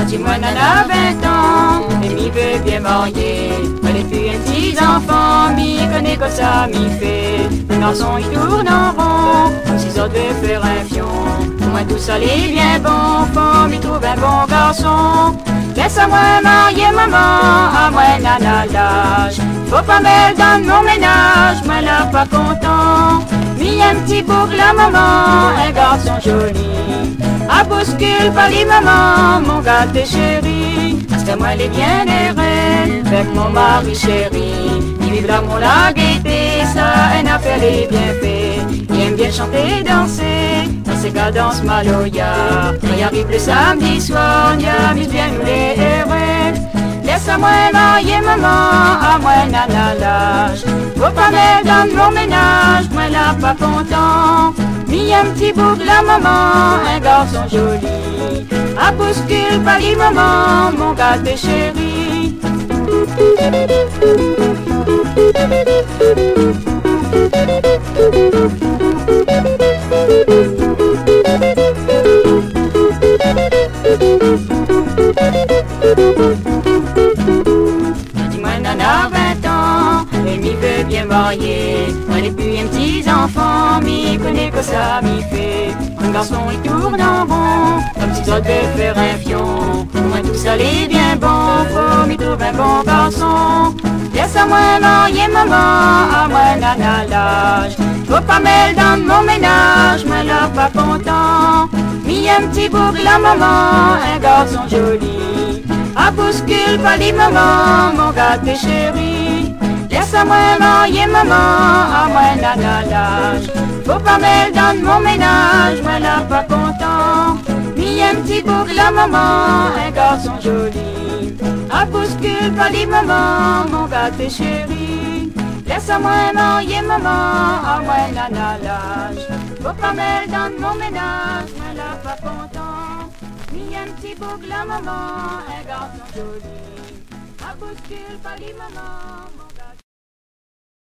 Dis-moi, nana, 20 ans, et m'y veut bien marier. Elle est plus un petit enfant, m'y connaît comme ça, m'y fait. Le garçon, il tourne en rond, comme si ça devait faire un fion. Pour moi, tout ça, est bien bon, faut m'y trouver un bon garçon. Laisse-moi marier, maman, à moi, nana, l'âge. Faut pas me donner mon ménage, moi, là, pas content. Mis un petit boucle, la maman, un garçon joli. À bouscule par les mamans, mon gâteau chéri. Parce que moi, elle est bien errée, avec mon mari chéri. Il vive l'amour, la gaieté, ça, une affaire est bien fait. Il aime bien chanter, danser, dans ses cadences maloya. Quand il arrive le samedi soir, il amuse bien nous les héros. Laisse-moi marier, maman, à moi, nana, l'âge. Faut pas me donner mon ménage, moi, là, pas content. Mis un petit bout de la maman, un garçon joli. À bouscule par les mamans, mon gâteau chéri. Dis-moi, nana, 20 ans, et m'y veut bien marier. Elle est plus un petit enfant, m'y connaît que ça m'y fait. Un garçon, il tourne en rond, comme si ça devait faire un fion. Pour moi, tout ça, est bien bon, faut m'y trouver un bon garçon. Laisse-moi marier, maman, à moi, nana, l'âge. Faut pas me donner mon ménage, moi, là, pas content. Mis un petit bourg, la maman, un garçon joli. À bouscule par les mamans, mon gâteau chéri. Laisse-moi marier, maman, à moi, nana, l'âge. Faut pas me donner mon ménage, moi, là, pas content. Mis un petit bourg, la maman, un garçon joli. À bouscule par les mamans, mon gâteau chéri. Laisse-moi marier, maman, à moi, nana, l'âge. Faut pas me donner mon ménage, moi, là, pas content. Mis un petit bourg, la maman, un garçon joli. À bouscule par les mamans, mon gâteau.